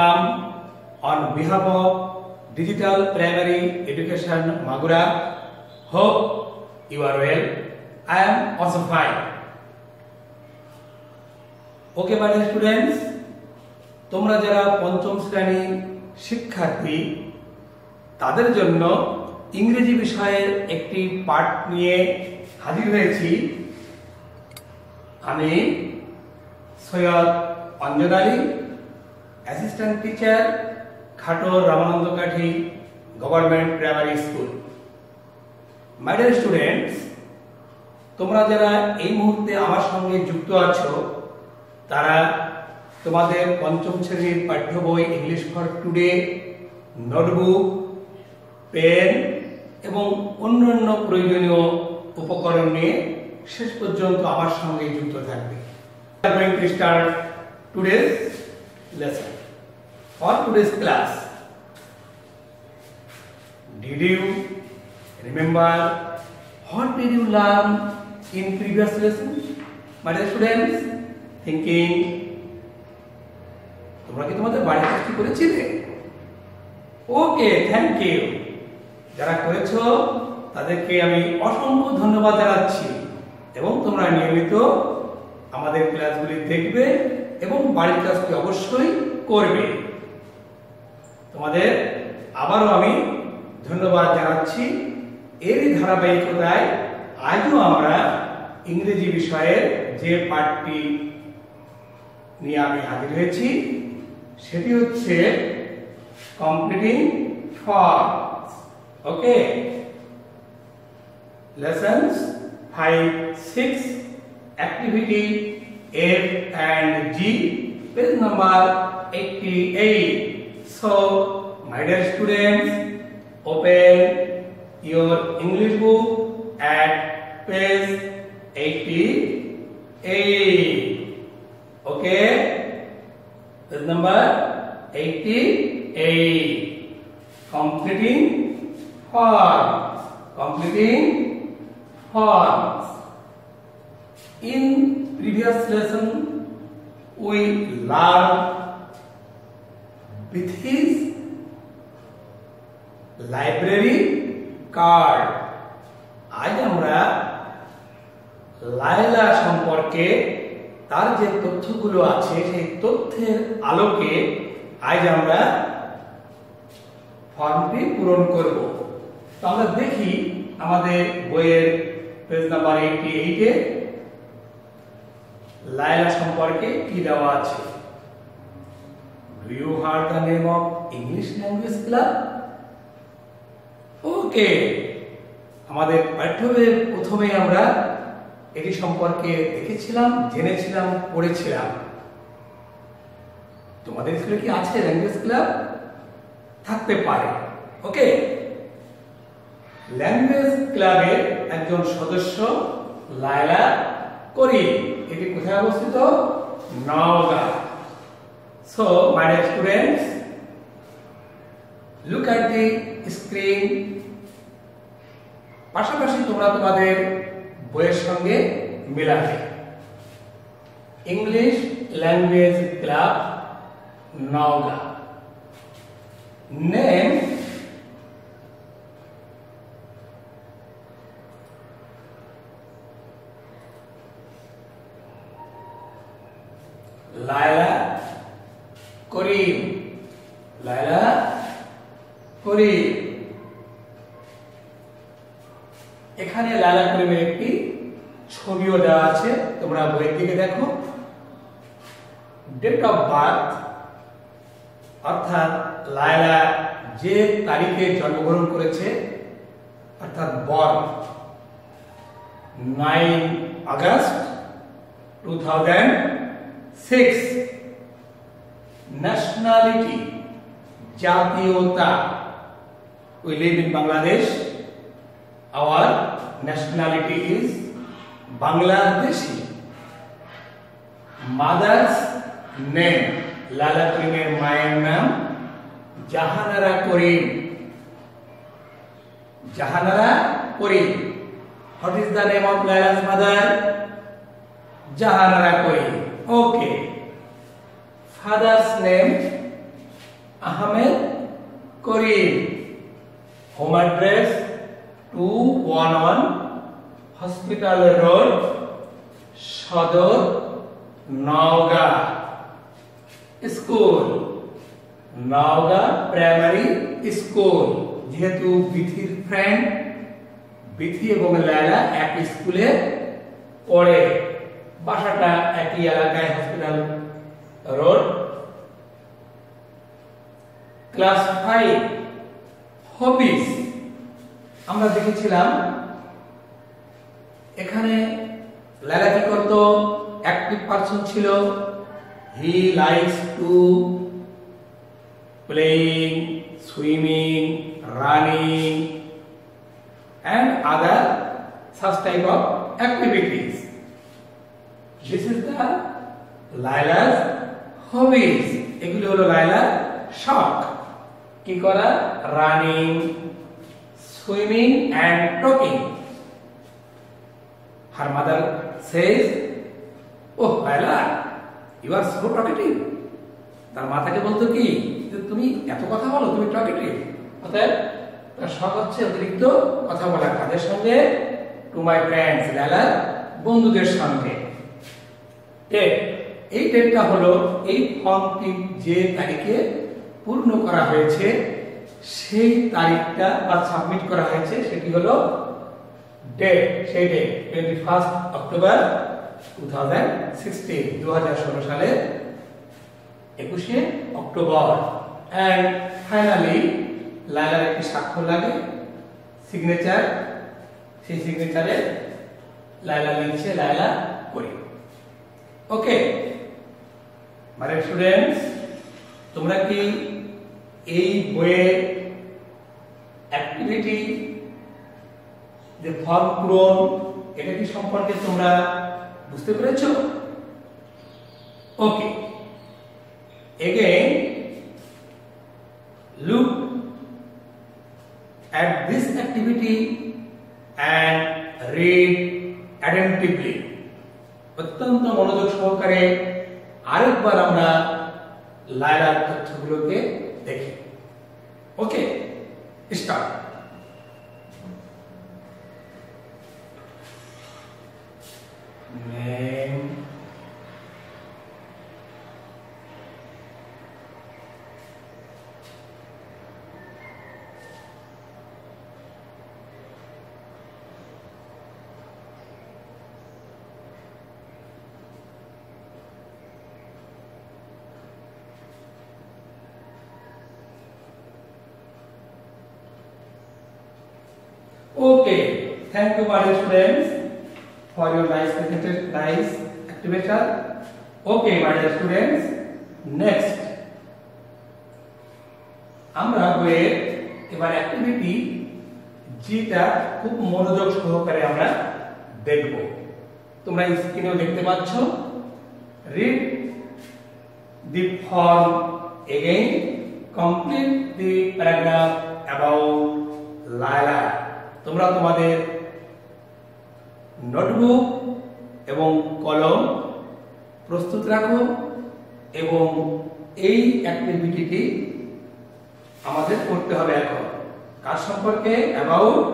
On behalf of Digital Primary Education Magura, hope you are well. I am also fine. Okay, my dear students, তোমরা যারা পঞ্চম শ্রেণী শিক্ষার্থী তাদের জন্য ইংরেজি বিষয়ের একটি পাঠ নিয়ে হাজির হয়েছি। আমি সৈয়দ অঞ্জন আলী, অ্যাসিস্ট্যান্ট টিচার, খাটোর রামানন্দ কাঠি গভর্নমেন্ট প্রাইমারি স্কুল। মাই ডিয়ার স্টুডেন্টস, তোমরা যারা এই মুহূর্তে আমার সঙ্গে যুক্ত আছো তারা তোমাদের পঞ্চম শ্রেণীর পাঠ্য বই English for today, notebook, pen এবং অন্যান্য প্রয়োজনীয় উপকরণ নিয়ে শেষ পর্যন্ত আমার সঙ্গে যুক্ত থাকবে। We are going to start today's lesson or today's class. Did you remember what did you learn in previous lesson? My dear students, thinking তোমরা কি তোমাদের বাড়ির কাজটি করেছিলে? ওকে, থ্যাংক ইউ। যারা করেছো তাদেরকে আমি অসংখ্য ধন্যবাদ জানাচ্ছি এবং তোমরা নিয়মিত আমাদের ক্লাসগুলি দেখবে এবং বাড়ির কাজটি অবশ্যই করবে। তোমাদের আবারও আমি ধন্যবাদ জানাচ্ছি। এরই ধারাবাহিকতায় আজও আমরা ইংরেজি বিষয়ের যে পাঠটি নিয়ে আমি হাজির হয়েছি সেটি হচ্ছে completing forms. Okay, lessons 5, 6, activity F and G, page number 88. So, my dear students, open your English book at page 88. Okay, page number 88. Completing forms. Completing forms. In previous lesson, we learned with his library card. আজ আমরা লায়লা সম্পর্কে তার যে তথ্যগুলো আছে সেই তথ্যের আলোকে আজ আমরা ফর্মটি পূরণ করব। তো আমরা দেখি আমাদের বইয়ের পেজ নাম্বার 88 এ লায়লা সম্পর্কে কি দেওয়া আছে। Do you heard the name of English Language Club? ওকে, আমাদের পাঠ্যবইয়ের প্রথমেই আমরা এটি সম্পর্কে দেখেছিলাম, জেনেছিলাম, পড়েছিলাম। তোমাদের স্কুলে কি আছে ল্যাঙ্গুয়েজ ক্লাব? থাকতে পারে। ওকে, ল্যাঙ্গুয়েজ ক্লাবের একজন সদস্য লায়লা করিম। এটি কোথায় অবস্থিত? Naogaon. So, my dear students, look at the screen. পাশাপাশি তোমরা তোমাদের বইয়ের সঙ্গে মেলাবে। English language club Naogaon. Name Laila Karim. Laila Karim. এখানে লায়লা করিমের একটি ছবিও দেওয়া আছে, তোমরা বইয়ের দিকে দেখো। ডেট অফ বার্থ অর্থাৎ লায়লা যে তারিখে জন্মগ্রহণ করেছে অর্থাৎ বর্ন 9 আগস্ট 2006। nationality জাতীয়তা we live in Bangladesh, our nationality is Bangladeshi. mother's name Laila করিমের মায়ের নাম জাহানারা করিম। জাহানারা করিম। what is the name of Layla's mother? Jahanara Kori. Okay. Father's name Ahmed Karim. Home address 211 Hospital Road, Sodor, Nauga. School Nauga Primary School. যেহেতু বিথির friend, Bithi এবং লায়লা এক স্কুলে পড়ে, বাসাটা একই এলাকায়, হসপিটাল রোড। ক্লাস 5 হবিস আমরা দেখেছিলাম। এখানে লায়লা কি করত? অ্যাক্টিভ পারসন ছিল। He likes to playing, swimming, running and other such type of activities. This is the Laila's hobbies. এগুলো হলো লায়লার শখ। কি করা? Running, swimming and talking. Her mother says, "Oh Laila, you are so talkative." তার মাতাকে বলতো কি যে তুমি এত কথা বলো, তুমি টকেটিভ। অতএব তার শখ হচ্ছে অতিরিক্ত কথা বলা, কাদের সঙ্গে? টু মাই ফ্রেন্ডস, লায়লার বন্ধুদের সঙ্গে। ডেট, এই ডেটটা হলো এই ফর্মটি যে তারিখে পূর্ণ করা হয়েছে সেই তারিখটা বা সাবমিট করা হয়েছে সেটি হলো ডেট। সেই ডেট 21 অক্টোবর 2016, 2016 সালের 21 অক্টোবর। এন্ড ফাইনালি লায়লার একটি স্বাক্ষর লাগে, সিগনেচার। সেই সিগনেচারে লায়লা লিখছে লায়লা করিম। ওকে মানে স্টুডেন্টস, তোমরা কি এই বইয়ের অ্যাক্টিভিটি যে ফর্ম পূরণ এটা কি সম্পর্কে তোমরা বুঝতে পেরেছো? ওকে, again look at this activity and read attentively. অত্যন্ত মনোযোগ সহকারে আরেকবার আমরা লায়লার তথ্যগুলোকে দেখি। ওকে, start. Name, okay, thank you my dear students for your nice activation. Okay my dear students, next আমরা বইয়ের এবার অ্যাক্টিভিটি যেটা খুব মনোযোগ সহকারে আমরা দেখব। তোমরা স্ক্রিনেও দেখতে পাচ্ছ। read the form again, complete the paragraph about Laila. তোমরা তোমাদের নোটবুক এবং কলম প্রস্তুত রাখো এবং এই অ্যাক্টিভিটিটি আমাদের করতে হবে এখন। কার সম্পর্কে? About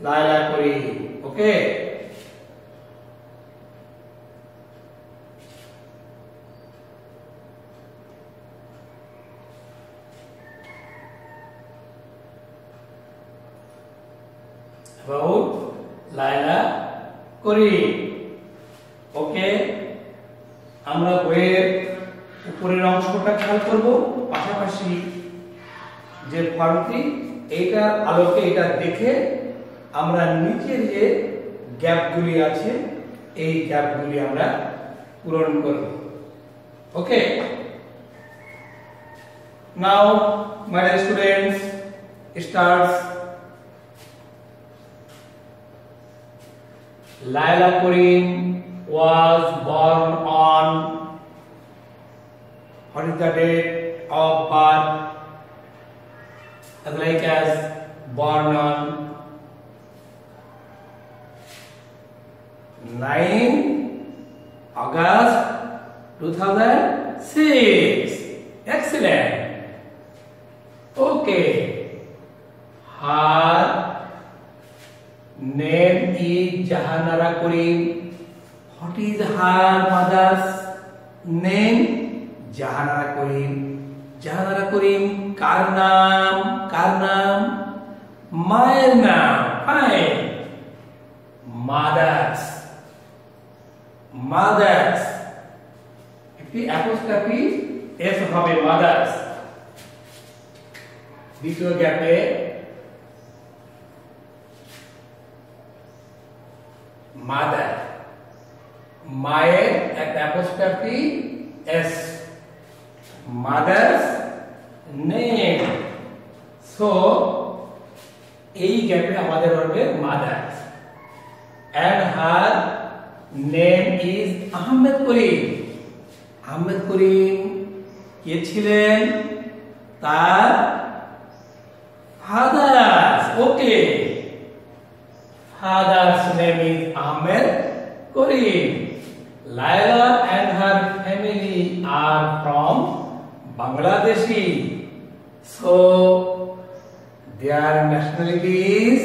Laila Karim. Okay, about Laila Karim. Okay, আমরা বইয়ের উপরের অংশটা খেয়াল করব, পাশাপাশি যে ফর্মটি এইটার আলোকে এটা দেখে আমরা নিচের যে গ্যাপগুলি আছে এই গ্যাপগুলি আমরা পূরণ করব। Okay, now my dear students, starts. Laila Karim was born on, what is the date of birth? As like as born on 9 August 2006. Excellent. Okay. Her name is Jahanara Karim. What is her mother's name? Jahanara Karim. Jahanara Karim কার নাম? মায়ের নাম। Fine. Mothers. একটি apostrophe S হবে mothers। দ্বিতীয় গ্যাপে mother, মায়ের একটা apostrophe S, mother's name। So এই গ্যাপে আমাদের হবে mothers, and her name is Ahmed করিম। আহমেদ করিম কে ছিলেন? তার father. Okay, father's name is Ahmed Karim. Laila and her family are from Bangladeshi. So their nationality is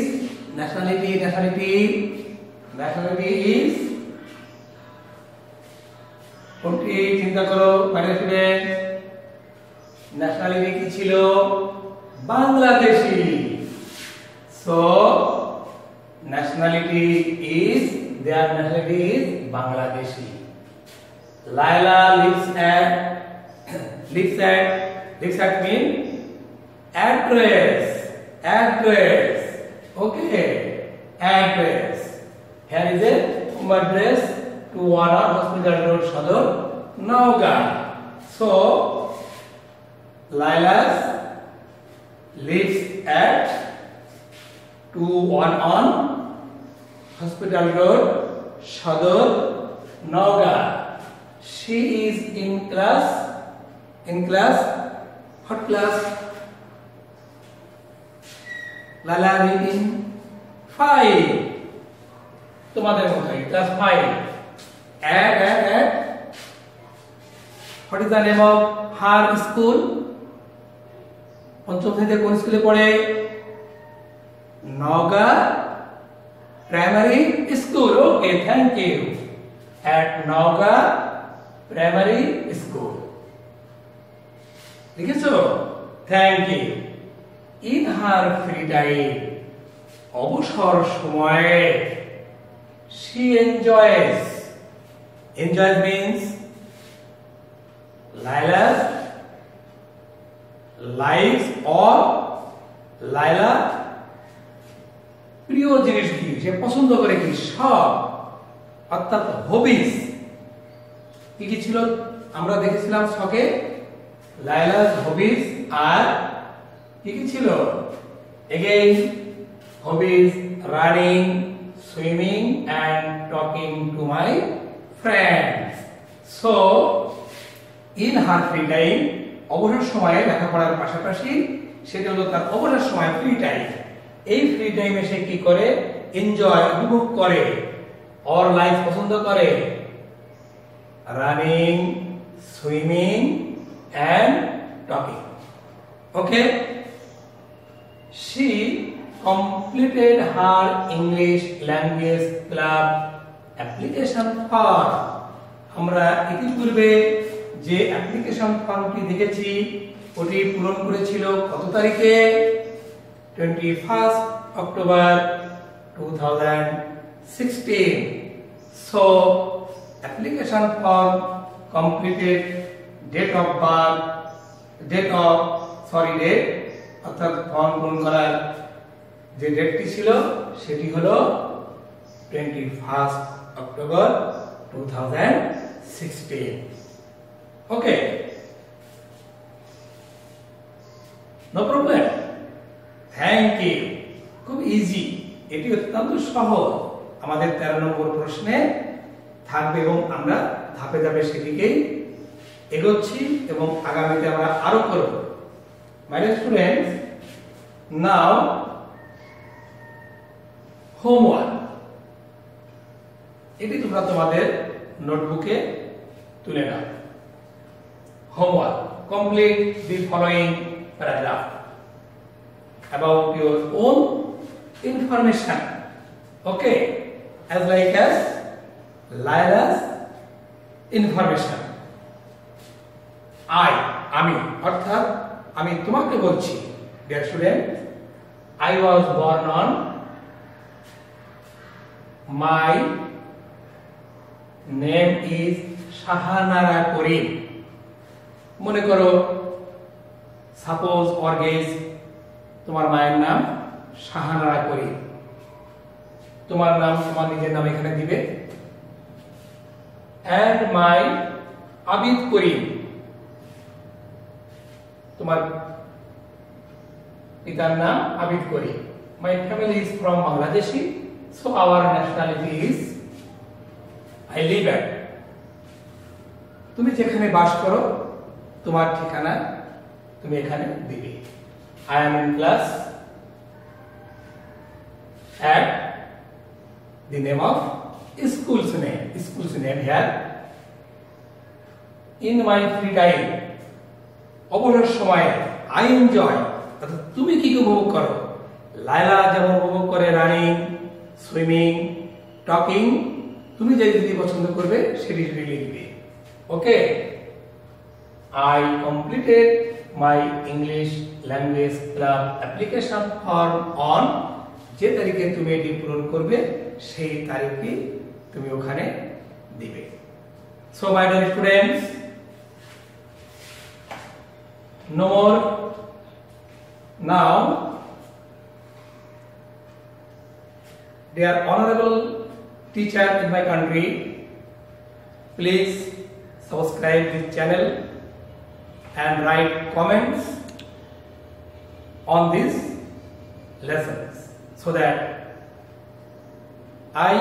কোনটি চিন্তা করো মানে স্টুডেন্ট? ন্যাশনালিটি কি ছিল? Bangladeshi. So nationality is Bangladeshi. Laila lives at mean address. Okay, address. Here is a home address to Wara Hospital Road, Sador, Naugaon. So Laila lives at 211 Hospital Road, Sador, Naugaon. She is in class. What class? Lala is in 5. তোমাদের মতই class 5. Add. What is the name of her school? পঞ্চম শ্রেণীতে কোন স্কুলে পড়ে? Naugaon Primary School. Okay, thank you. At Naugaon Primary School. লিখেছো? Thank you. In her free time, অবসর সময়ে, she enjoys means Laila's likes or Laila প্রিয় জিনিস কি, সে পছন্দ করে কি, শখ অর্থাৎ হবিস। কি ছিল আমরা দেখেছিলাম শখে? লাইলা's hobbies আর কি ছিল? Again, hobbies, running, swimming and talking to my friends. So in her free time, অবসর সময়ে লেখাপড়ার পাশাপাশি সেটা হলো তার অবসর সময়, ফ্রি টাইম। এই ফ্রি টাইমে সে কি করে? এনজয়, উপভোগ করে, অর লাইফ পছন্দ করে, running, swimming and talking. Okay, she completed her English language club application form. আমরা ইতিপূর্বে যে অ্যাপ্লিকেশন ফর্মটি দেখেছি ওটি পূরণ করেছিল কত তারিখে? 21 October 2016. So application form completed, date অর্থাৎ ফর্ম পূরণ করার যে ডেটটি ছিল সেটি হলো 21 October 2016. Okay, no problem, thank you. খুব ইজি, এটি অত্যন্ত সহজ। আমাদের 13 নম্বর প্রশ্নে থাকবে এবং আমরা ধাপে ধাপে সেটিকেই এগোচ্ছি এবং আগামীতে আমরা আরো করব। মাই ডিয়ার স্টুডেন্টস, নাও হোমওয়ার্ক, এটি তোমরা তোমাদের নোটবুকে তুলে নাও। homework. Complete the following paragraph about your own information. Okay, as like as Laila's information. আমি অর্থাৎ আমি তোমাকে বলছি, dear student, I was born on, my name is Shahanara করিম। মনে করো, সাপোজ অর গেস তোমার মায়ের নাম শাহানারা করিম, তোমার নাম তোমার নিজের নাম এখানে দিবে। and my আবিদ করিম, তোমার পিতার নাম আবিদ করিম। My family is from Bangladeshi, so our nationality is I live at. তুমি যেখানে বাস করো তোমার ঠিকানা তুমি এখানে দিবে। I am in class at the name of school's name here. In my free time, অবসর সময়ে I enjoy, অর্থাৎ তুমি কি উপভোগ করো? লায়লা যেমন উপভোগ করে রানিং, সুইমিং, টকিং, তুমি যেটি পছন্দ করবে সেটি লিখবে। ওকে, I completed my English language club application form on, যে তারিখে তুমি এটি পূরণ করবে সেই তারিখটি তুমি ওখানে দিবে। So my dear students, no more. Now, dear honorable teacher in my country, please subscribe this channel and write comments on these lessons so that I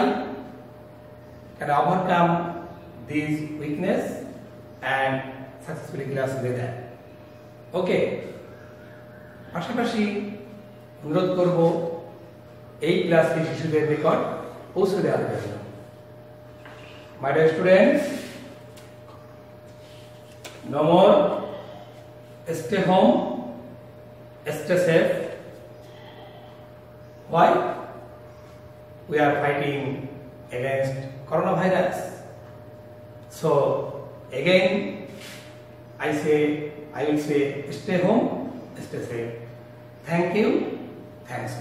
can overcome this weakness and successfully class with that. Okay, পাশাপাশি অনুরোধ করব এই ক্লাসটি শিশুদের নিকট পৌঁছে দেওয়ার জন্য। My dear students, no more. Stay home, stay safe. Why? We are fighting against coronavirus. So again, I will say stay home, stay safe. Thank you. Thanks.